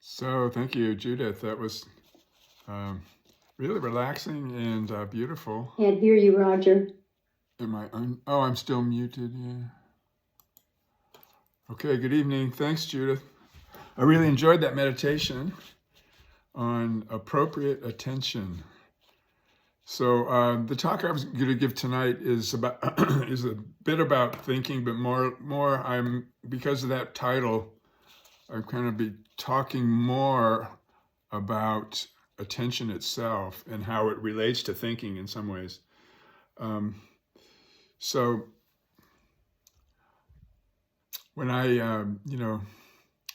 So thank you, Judith. That was um, really relaxing and beautiful. Can't hear you, Roger. Oh, I'm still muted. Yeah. Okay. Good evening. Thanks, Judith. I really enjoyed that meditation on appropriate attention. So the talk I was going to give tonight is about is a bit about thinking, but more. I'm because of that title, I'm kind of be talking more about attention itself and how it relates to thinking in some ways. So when I,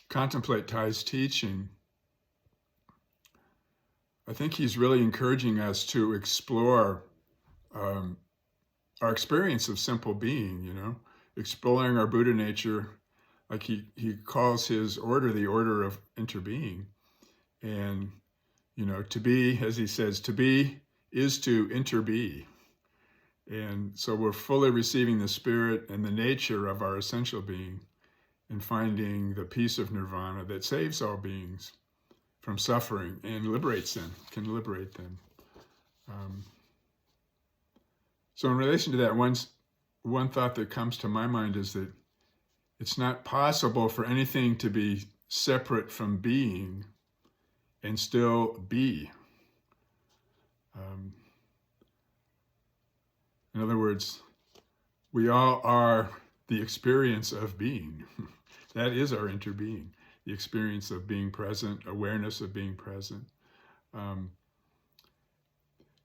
contemplate Thay's teaching, I think he's really encouraging us to explore um, our experience of simple being, exploring our Buddha nature, like he calls his order the order of interbeing. And, to be, as he says, to be is to interbe. And so we're fully receiving the spirit and the nature of our essential being and finding the peace of nirvana that saves all beings from suffering and liberates them, can liberate them. So in relation to that, one thought that comes to my mind is that it's not possible for anything to be separate from being and still be. In other words, we all are the experience of being. That is our interbeing, the experience of being present, awareness of being present.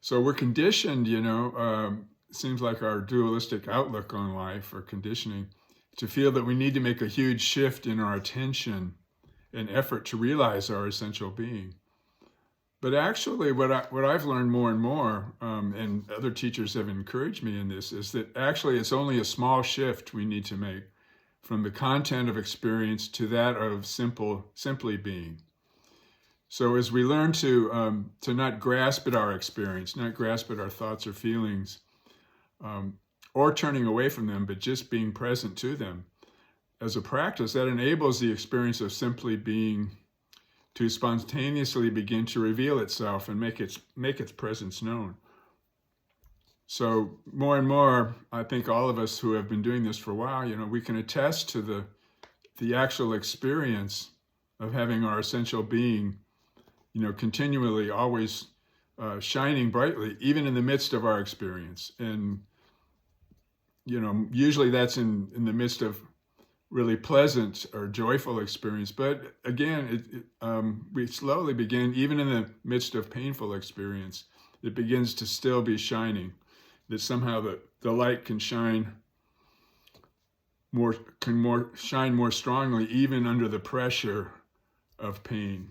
So we're conditioned, seems like our dualistic outlook on life or conditioning to feel that we need to make a huge shift in our attention and effort to realize our essential being. But actually, what I've learned more and more, and other teachers have encouraged me in this, is that actually it's only a small shift we need to make from the content of experience to that of simply being. So as we learn to not grasp at our experience, not grasp at our thoughts or feelings, or turning away from them, but just being present to them, as a practice, that enables the experience of simply being to spontaneously begin to reveal itself and make its presence known. So more and more, I think all of us who have been doing this for a while, we can attest to the actual experience of having our essential being, continually always shining brightly, even in the midst of our experience. And, usually that's in the midst of really pleasant or joyful experience. But again, we slowly begin, even in the midst of painful experience, it begins to still be shining, that somehow the light can shine more strongly, even under the pressure of pain.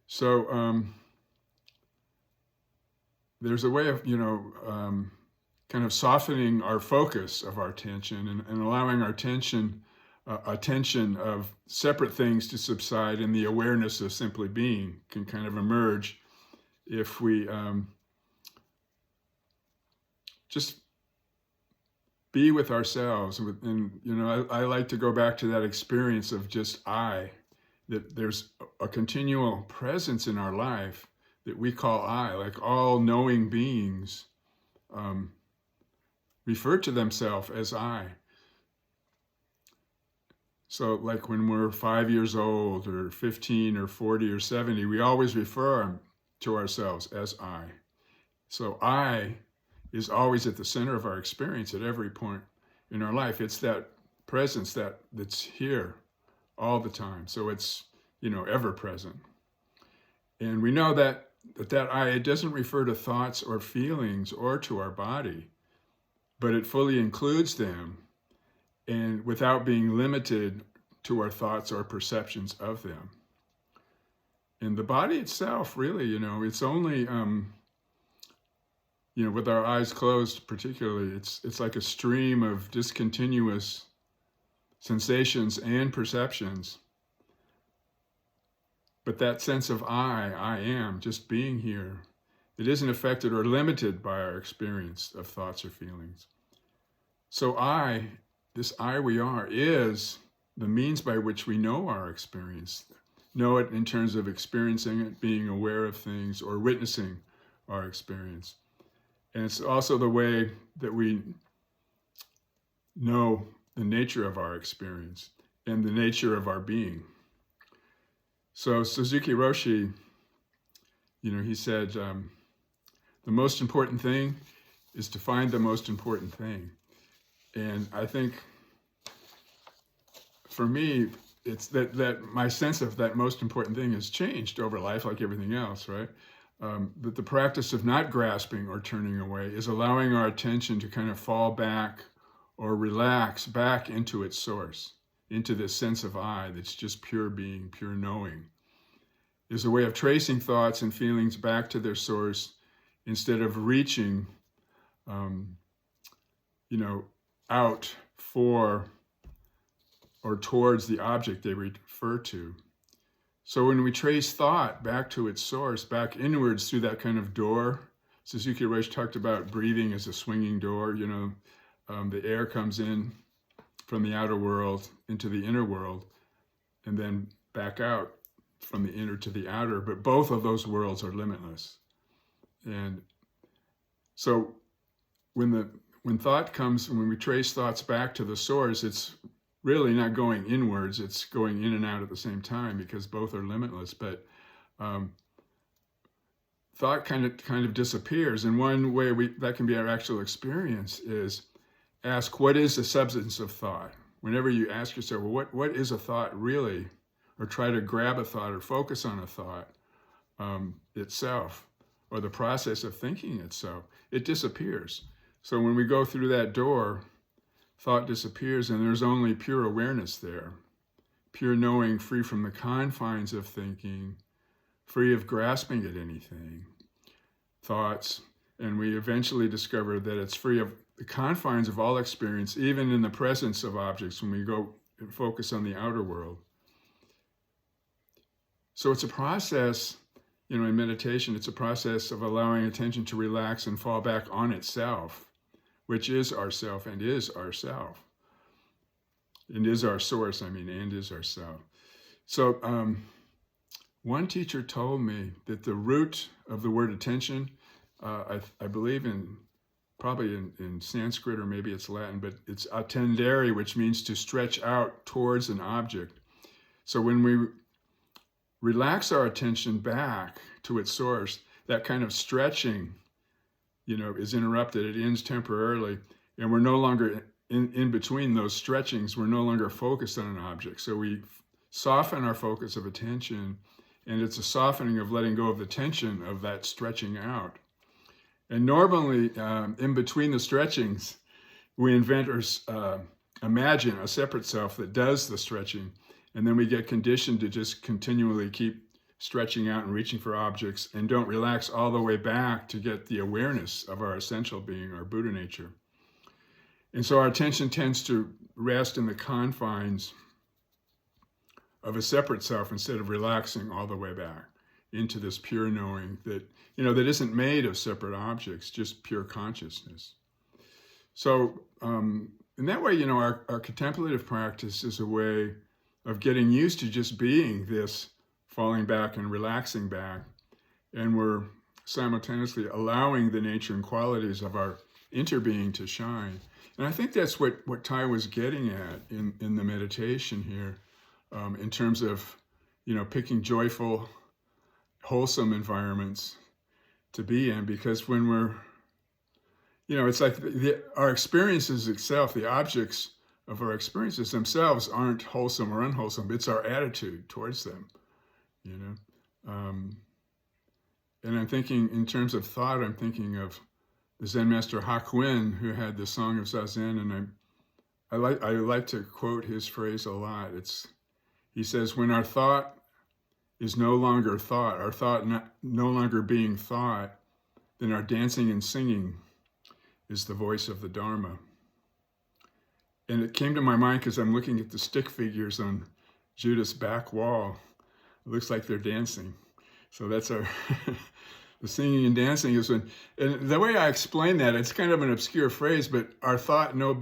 So there's a way of, kind of softening our focus of our attention and allowing our attention of separate things to subside, and the awareness of simply being can kind of emerge if we just be with ourselves. And I like to go back to that experience of just that there's a continual presence in our life that we call I, like all knowing beings refer to themselves as I. So like when we're 5 years old or 15 or 40 or 70, we always refer to ourselves as I. So I is always at the center of our experience at every point in our life. It's that presence that's here all the time. So it's, ever present. And we know that I, it doesn't refer to thoughts or feelings or to our body, but it fully includes them, and without being limited to our thoughts or perceptions of them. And the body itself, really, it's only, with our eyes closed particularly, it's like a stream of discontinuous sensations and perceptions. But that sense of I am, just being here, it isn't affected or limited by our experience of thoughts or feelings. So this I we are, is the means by which we know our experience. Know it in terms of experiencing it, being aware of things, or witnessing our experience. And it's also the way that we know the nature of our experience and the nature of our being. So Suzuki Roshi, he said, the most important thing is to find the most important thing. And I think for me, it's that my sense of that most important thing has changed over life, like everything else, right? But the practice of not grasping or turning away is allowing our attention to kind of fall back or relax back into its source, into this sense of I that's just pure being, pure knowing. Is a way of tracing thoughts and feelings back to their source instead of reaching, out for or towards the object they refer to. So when we trace thought back to its source, back inwards through that kind of door, Suzuki Roshi talked about breathing as a swinging door. The air comes in from the outer world into the inner world, and then back out from the inner to the outer. But both of those worlds are limitless. And so when thought comes, when we trace thoughts back to the source, it's really not going inwards, it's going in and out at the same time, because both are limitless. But thought kind of disappears. And one way that can be our actual experience is ask, what is the substance of thought? Whenever you ask yourself, well, what is a thought really? Or try to grab a thought or focus on a thought itself, or the process of thinking itself, it disappears. So when we go through that door, thought disappears, and there's only pure awareness there, pure knowing, free from the confines of thinking, free of grasping at anything, thoughts. And we eventually discover that it's free of the confines of all experience, even in the presence of objects, when we go and focus on the outer world. So it's a process, in meditation, it's a process of allowing attention to relax and fall back on itself, which is ourself and is ourself. And is our source, and is ourself. So one teacher told me that the root of the word attention, I believe probably in Sanskrit, or maybe it's Latin, but it's attendere, which means to stretch out towards an object. So when we relax our attention back to its source, that kind of stretching, is interrupted. It ends temporarily, and we're no longer in between those stretchings. We're no longer focused on an object. So we soften our focus of attention, and it's a softening of letting go of the tension of that stretching out. And normally, in between the stretchings, we invent or imagine a separate self that does the stretching. And then we get conditioned to just continually keep stretching out and reaching for objects, and don't relax all the way back to get the awareness of our essential being, our Buddha nature. And so our attention tends to rest in the confines of a separate self instead of relaxing all the way back into this pure knowing that, that isn't made of separate objects, just pure consciousness. So in that way, our contemplative practice is a way of getting used to just being this falling back and relaxing back. And we're simultaneously allowing the nature and qualities of our interbeing to shine. And I think that's what Thay was getting at in the meditation here, in terms of, picking joyful, wholesome environments to be in. Because when we're, it's like our experiences itself, the objects of our experiences themselves aren't wholesome or unwholesome. It's our attitude towards them, And I'm thinking, in terms of thought, I'm thinking of the Zen master Hakuin, who had the Song of Zazen, and I like to quote his phrase a lot. He says, when our thought is no longer thought, our thought no longer being thought, then our dancing and singing is the voice of the Dharma. And it came to my mind because I'm looking at the stick figures on Judith's back wall. It looks like they're dancing. So that's our, the singing and dancing is when, and the way I explain that, it's kind of an obscure phrase, but our thought no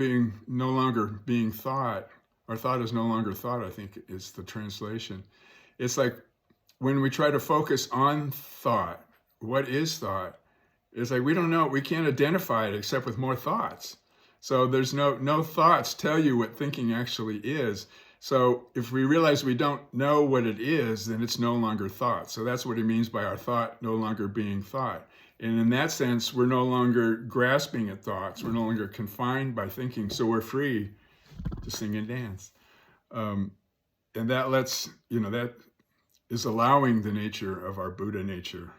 longer being thought, Our thought is no longer thought, I think is the translation. It's like when we try to focus on thought, what is thought? It's like we don't know, we can't identify it except with more thoughts. So there's no thoughts tell you what thinking actually is. So if we realize we don't know what it is, then it's no longer thought. So that's what he means by our thought no longer being thought. And in that sense, we're no longer grasping at thoughts. We're no longer confined by thinking. So we're free to sing and dance. And that that is allowing the nature of our Buddha nature,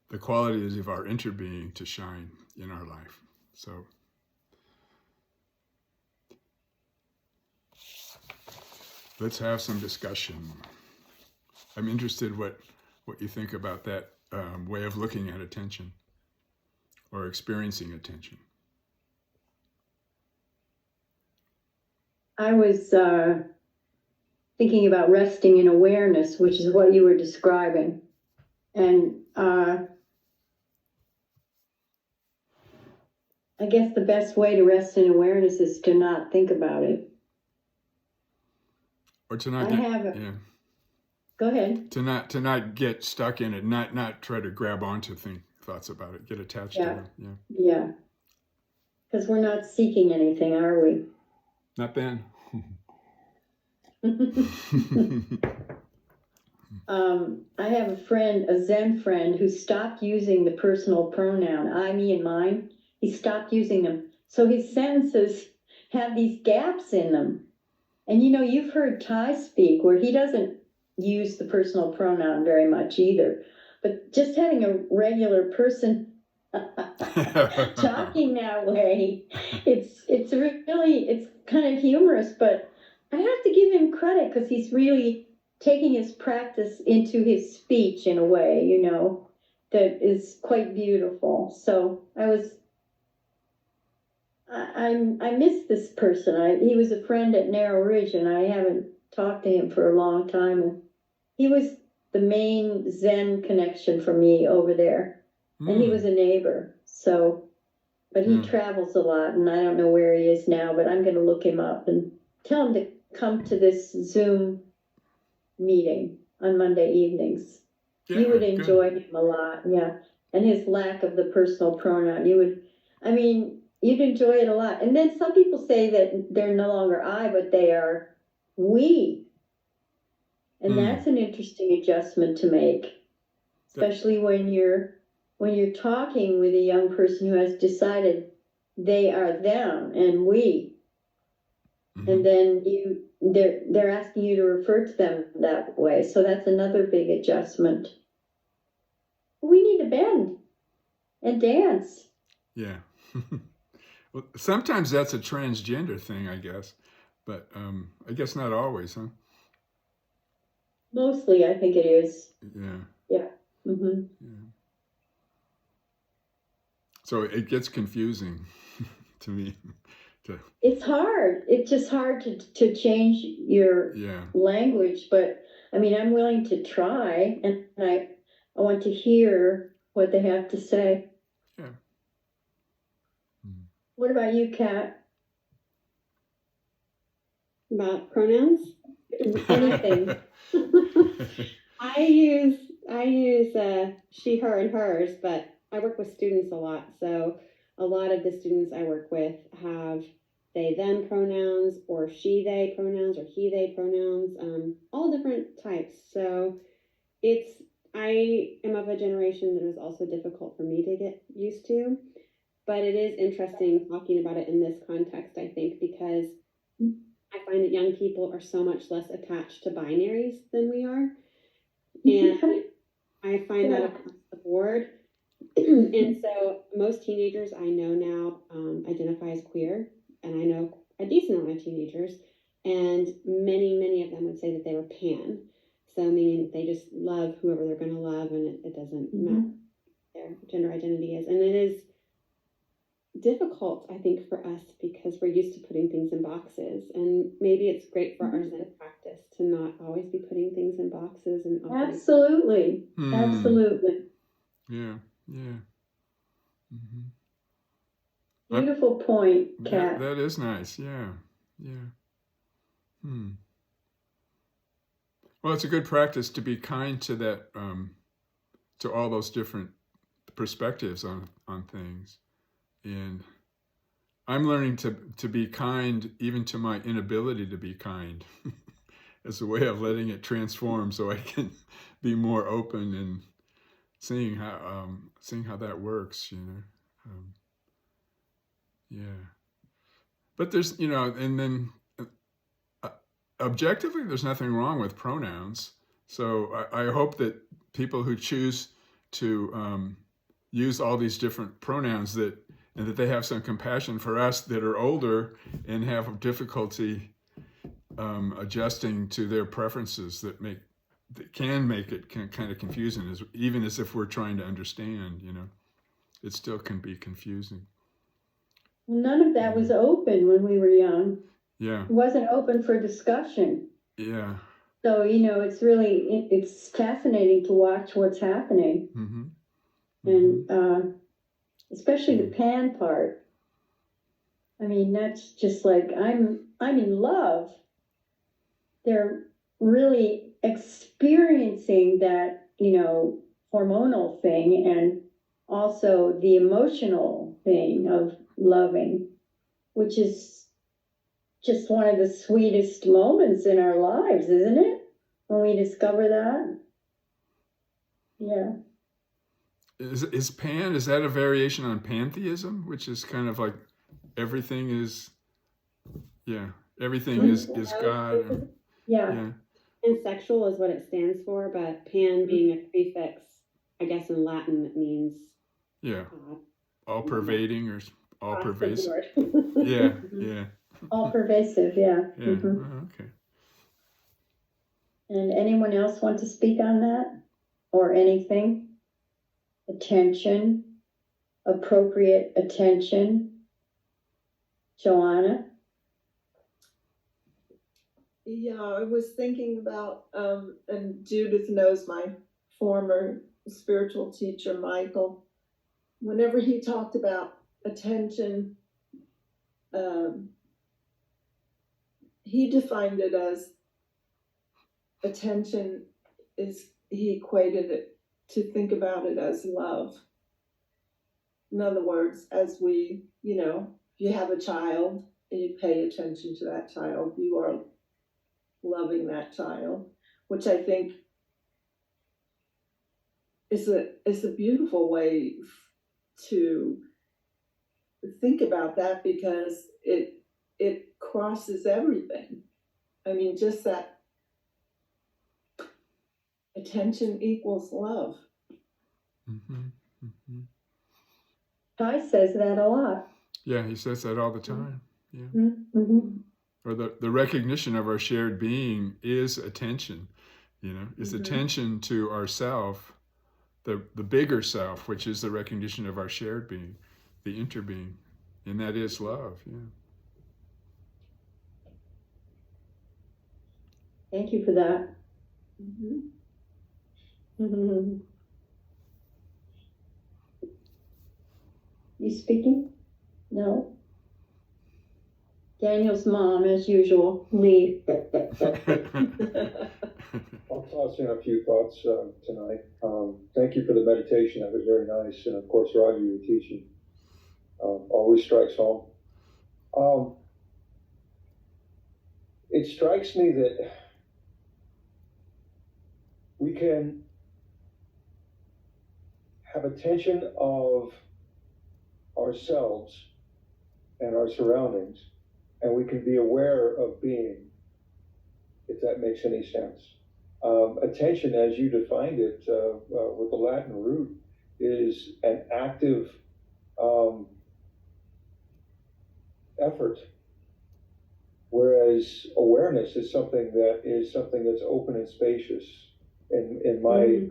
the qualities of our interbeing to shine in our life. So let's have some discussion. I'm interested what you think about that way of looking at attention or experiencing attention. I was thinking about resting in awareness, which is what you were describing. And I guess the best way to rest in awareness is to not think about it. Or to not Go ahead. To not get stuck in it, not try to grab onto thoughts about it, get attached to them. Yeah. Because we're not seeking anything, are we? Not then. I have a friend, a Zen friend, who stopped using the personal pronoun I, me, and mine. He stopped using them. So his sentences have these gaps in them. And you've heard Ty speak where he doesn't use the personal pronoun very much either. But just having a regular person talking that way, it's really, it's kind of humorous, but I have to give him credit because he's really taking his practice into his speech in a way, that is quite beautiful. So I miss this person. He was a friend at Narrow Ridge, and I haven't talked to him for a long time. And he was the main Zen connection for me over there. And he was a neighbor. So, but he travels a lot, and I don't know where he is now, but I'm going to look him up and tell him to come to this Zoom meeting on Monday evenings. Yeah, you would enjoy him a lot, yeah. And his lack of the personal pronoun, you'd enjoy it a lot. And then some people say that they're no longer I, but they are we. And that's an interesting adjustment to make, especially when you're talking with a young person who has decided they are them and we. And then they're asking you to refer to them that way. So that's another big adjustment. We need to bend and dance. Yeah. Well, sometimes that's a transgender thing, I guess. But I guess not always, huh? Mostly, I think it is. Yeah. Yeah. Mm-hmm. Yeah. So it gets confusing to me. It's hard. It's just hard to change your language. But I'm willing to try, and I want to hear what they have to say. Yeah. What about you, Kat? About pronouns? Anything. I use she, her, and hers, but I work with students a lot. So a lot of the students I work with have they, them pronouns, or she, they pronouns, or he, they pronouns, all different types. So I am of a generation that is also difficult for me to get used to, but it is interesting talking about it in this context, I think, because I find that young people are so much less attached to binaries than we are. And I find that across the board. And so most teenagers I know now identify as queer, and I know a decent amount of teenagers, and many of them would say that they were pan. So meaning they just love whoever they're going to love, and it doesn't matter what their gender identity is. And it is difficult, I think, for us because we're used to putting things in boxes, and maybe it's great for our Zen practice to not always be putting things in boxes. And Absolutely. Yeah. Beautiful point, Kat. That is nice. Yeah. Hmm. Well, it's a good practice to be kind to that, to all those different perspectives on things. And I'm learning to be kind even to my inability to be kind as a way of letting it transform so I can be more open and seeing how that works, yeah. But there's, and then uh, objectively, there's nothing wrong with pronouns. So I hope that people who choose to use all these different pronouns and that they have some compassion for us that are older and have difficulty adjusting to their preferences that can make it kind of confusing, even as if we're trying to understand. It still can be confusing. None of that was open when we were young. Yeah. It wasn't open for discussion. Yeah. So, it's fascinating to watch what's happening. Mm-hmm. And especially the pan part. I mean, that's just like, I'm in love. They're really experiencing that, hormonal thing, and also the emotional thing of loving, which is just one of the sweetest moments in our lives, isn't it? When we discover that. Yeah. Is pan, is that a variation on pantheism, which is kind of like everything is God? Yeah. Pansexual is what it stands for, but pan being a prefix, I guess in Latin it means all pervading or all pervasive. Yeah. All pervasive, yeah. Yeah. Mm-hmm. Okay. And anyone else want to speak on that or anything? Attention, appropriate attention. Joanna? Yeah, I was thinking about, and Judith knows my former spiritual teacher, Michael. Whenever he talked about attention, he defined it as attention he equated it to think about it as love. In other words, as we, if you have a child and you pay attention to that child, you are loving that child, which I think is a beautiful way to think about that, because it crosses everything. I mean, just that attention equals love. Mm-hmm. Mm-hmm. Ty says that a lot. Yeah, he says that all the time. Yeah. Mm-hmm. Or the recognition of our shared being is attention, is attention to ourself, the bigger self, which is the recognition of our shared being, the interbeing, and that is love. Yeah. Thank you for that. Mm-hmm. Mm-hmm. You speaking? No. Daniel's mom, as usual, Lee. I'll toss in a few thoughts tonight. Thank you for the meditation. That was very nice. And of course, Roger, your teaching always strikes home. It strikes me that we can have attention of ourselves and our surroundings, and we can be aware of being, if that makes any sense. Attention, as you defined it with the Latin root, is an active effort, whereas awareness is something that's open and spacious in my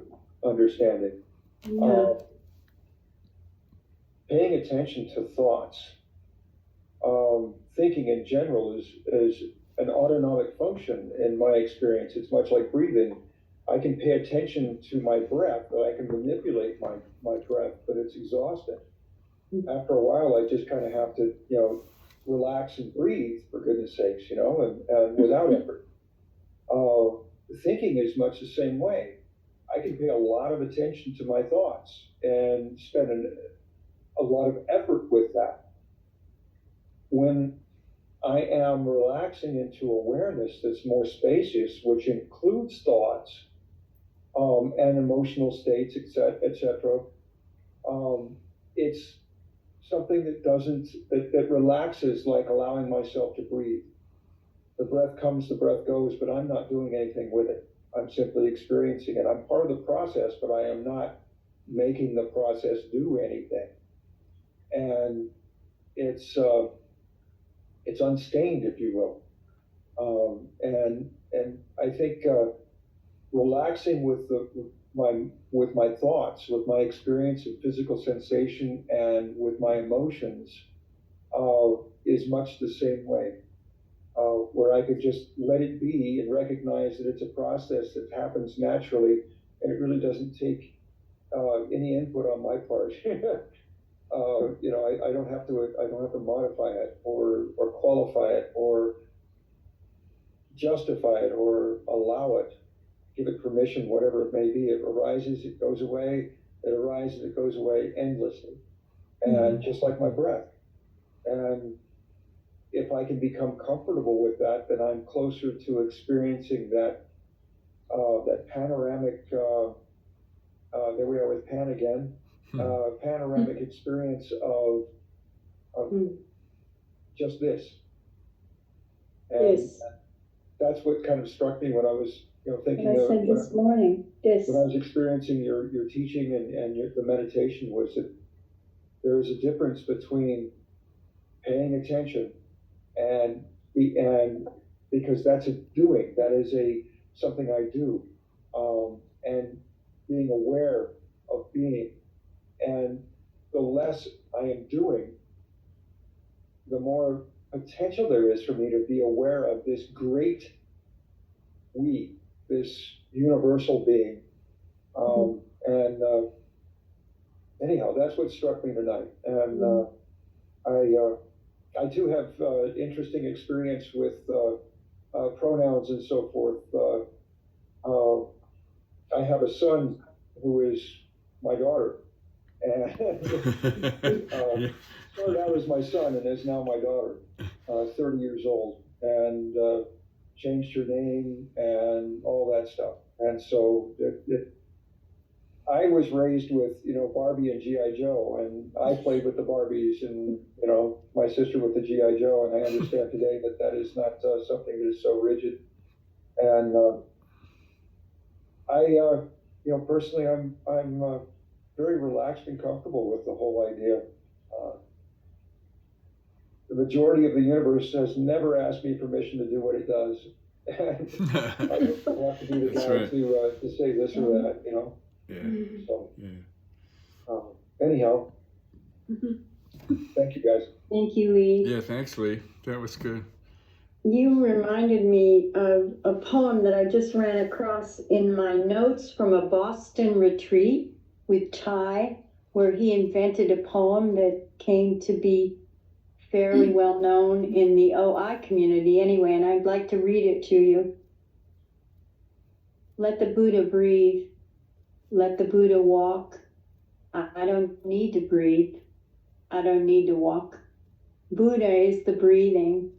understanding. Yeah. Paying attention to thoughts, thinking in general is an autonomic function in my experience. It's much like breathing. I can pay attention to my breath, but I can manipulate my breath, but it's exhausting. After a while, I just kind of have to, relax and breathe, for goodness sakes, and without effort. Thinking is much the same way. I can pay a lot of attention to my thoughts and spend a lot of effort with that. When I am relaxing into awareness that's more spacious, which includes thoughts and emotional states, etc. It's something that relaxes, like allowing myself to breathe. The breath comes, the breath goes, but I'm not doing anything with it. I'm simply experiencing it. I'm part of the process, but I am not making the process do anything. And it's unstained, if you will. And I think relaxing with my thoughts, with my experience of physical sensation, and with my emotions is much the same way. Where I could just let it be and recognize that it's a process that happens naturally, and it really doesn't take any input on my part. I don't have to modify it or qualify it or justify it or allow it, give it permission, whatever it may be. It arises, it goes away. It arises, it goes away endlessly, and just like my breath. And if I can become comfortable with that, then I'm closer to experiencing that panoramic. There we are with Pan again. Panoramic experience of just this. And This. that's what kind of struck me when I was, thinking I said this morning, this. when I was experiencing your teaching and the meditation, was that there is a difference between paying attention and because that's a doing, that is something I do, and being aware of being. And the less I am doing, the more potential there is for me to be aware of this great we, this universal being. And anyhow, that's what struck me tonight. And I too have interesting experience with pronouns and so forth. I have a son who is my daughter, and started out as my son and is now my daughter, 30 years old, and changed her name and all that stuff. And so I was raised with, Barbie and G.I. Joe, and I played with the Barbies and, my sister with the G.I. Joe, and I understand today that is not something that is so rigid. And personally, I'm very relaxed and comfortable with the whole idea. The majority of the universe has never asked me permission to do what it does. I don't have to be the guy to say this or that, Yeah. So, Yeah. Anyhow, thank you guys. Thank you, Lee. Yeah, thanks, Lee. That was good. You reminded me of a poem that I just ran across in my notes from a Boston retreat with Ty, where he invented a poem that came to be fairly well known in the OI community anyway, and I'd like to read it to you. Let the Buddha breathe. Let the Buddha walk. I don't need to breathe. I don't need to walk. Buddha is the breathing.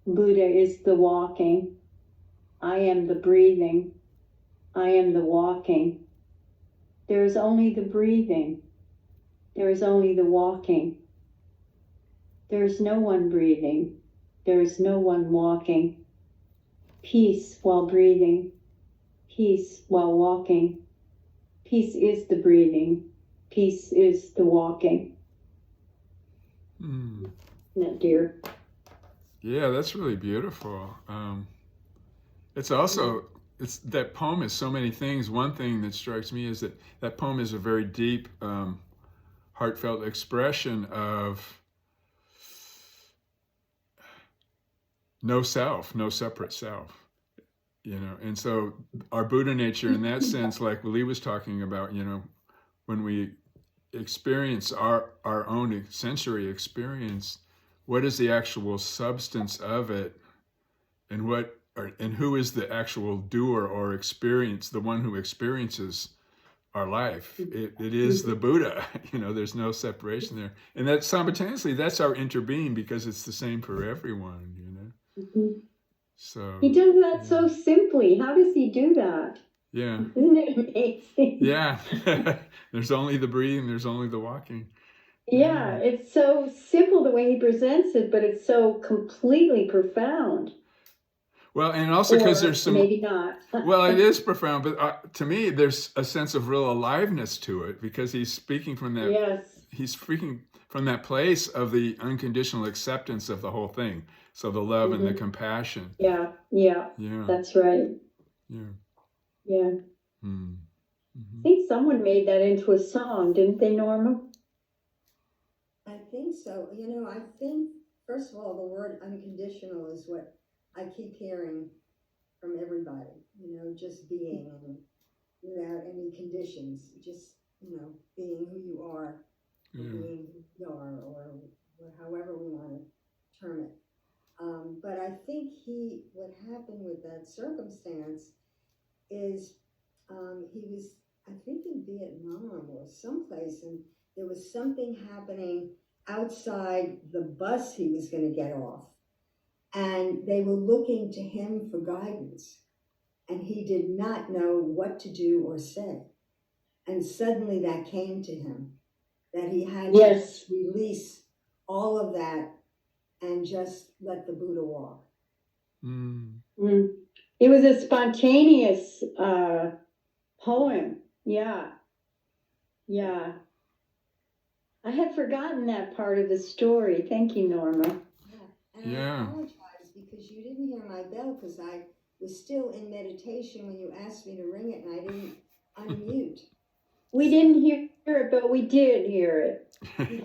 Buddha is the walking. I am the breathing. I am the walking. There is only the breathing. There is only the walking. There is no one breathing. There is no one walking. Peace while breathing. Peace while walking. Peace is the breathing. Peace is the walking. Isn't that dear? Yeah, that's really beautiful. It's also, that poem is so many things. One thing that strikes me is that poem is a very deep, heartfelt expression of no self, no separate self, and so our Buddha nature in that sense, like Lee was talking about, when we experience our own sensory experience, what is the actual substance of it, and and who is the actual doer or experience, the one who experiences our life. It is the Buddha. There's no separation there. And that simultaneously, that's our interbeing, because it's the same for everyone, Mhm. So He does that so simply. How does he do that? yeah. Isn't it amazing? Yeah. There's only the breathing, there's only the walking. Yeah, it's so simple the way he presents it, but it's so completely profound. Well, and also because Or there's some, maybe not. well, it is profound, but to me, there's a sense of real aliveness to it, because he's speaking from that, Yes. he's speaking from that place of the unconditional acceptance of the whole thing. So the love and the compassion. Yeah, Yeah. that's right. Yeah. Yeah. Mm. I think someone made that into a song, didn't they, Norma? I think so. I think, first of all, the word unconditional is what I keep hearing from everybody, just being and without any conditions, just, being who you are, or Yeah. being who you are, or however we want to term it. But I think what happened with that circumstance is he was, I think, in Vietnam or someplace, and there was something happening outside the bus he was going to get off. And they were looking to him for guidance. And he did not know what to do or say. And suddenly that came to him, that he had to Yes. just release all of that and just let the Buddha walk. Mm. It was a spontaneous poem. Yeah. Yeah. I had forgotten that part of the story. Thank you, Norma. Yeah. And Yeah. I apologize because you didn't hear my bell, because I was still in meditation when you asked me to ring it, and I didn't unmute. We didn't hear it, but we did hear it.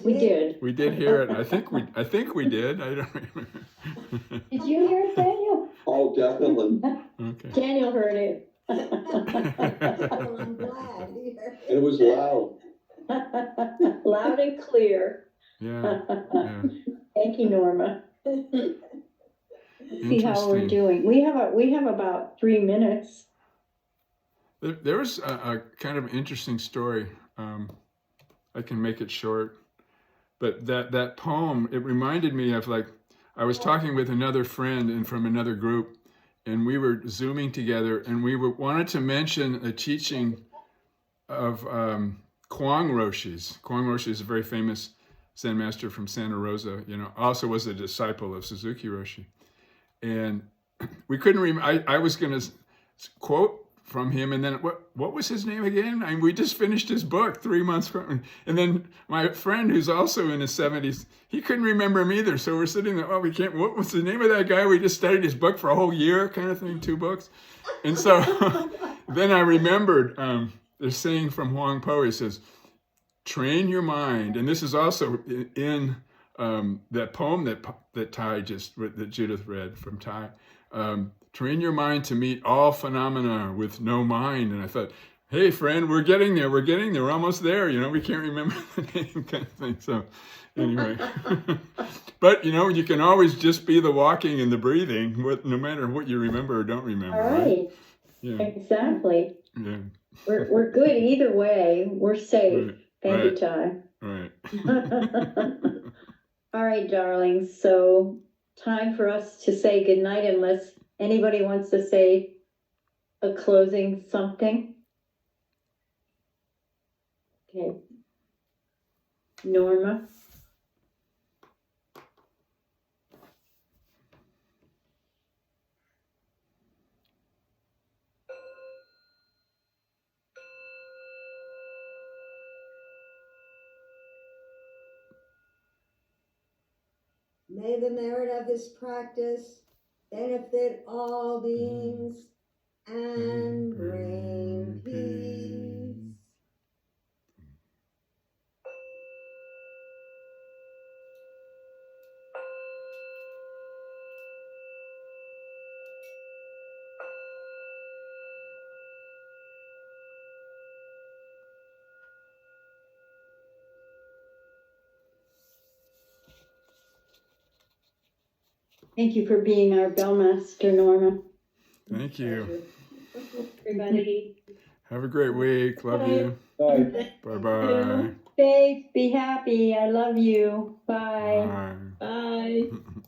We did. We did hear it. I think we did. I don't remember. Did you hear it, Daniel? Oh, definitely. Okay. Daniel heard it. Well, I'm glad he heard And it was loud. Loud and clear. Yeah. Yeah. Thank you, Norma. See how we're Interesting. doing. We have about 3 minutes. There was a kind of interesting story. I can make it short, but that poem, it reminded me of, like, I was talking with another friend and from another group, and we were Zooming together, and we wanted to mention a teaching of Kuang Roshi's. Kuang Roshi is a very famous Zen master from Santa Rosa, also was a disciple of Suzuki Roshi. And we couldn't remember, I was going to quote from him, and then what was his name again? We just finished his book 3 months from, and then my friend, who's also in his 70s, he couldn't remember him either. So we're sitting there, we can't, what was the name of that guy? We just studied his book for a whole year, kind of thing, 2 books. And so then I remembered, the saying from Huang Po, he says, train your mind. And this is also in that poem that Judith read from Tai. Train your mind to meet all phenomena with no mind. And I thought, hey, friend, we're getting there. We're almost there. We can't remember the name, kind of thing. So anyway, but you can always just be the walking and the breathing, no matter what you remember or don't remember. All right. Yeah. Exactly. Yeah. We're good either way. We're safe. Right. Thank you, Ty. Right. All right, darlings. So time for us to say goodnight, unless anybody wants to say a closing something. Okay. Norma. May the merit of this practice benefit all beings and bring peace. Thank you for being our bellmaster, Norma. Thank you. Everybody. Have a great week. Love you. Bye. Bye-bye. Safe, be happy. I love you. Bye. Bye. Bye.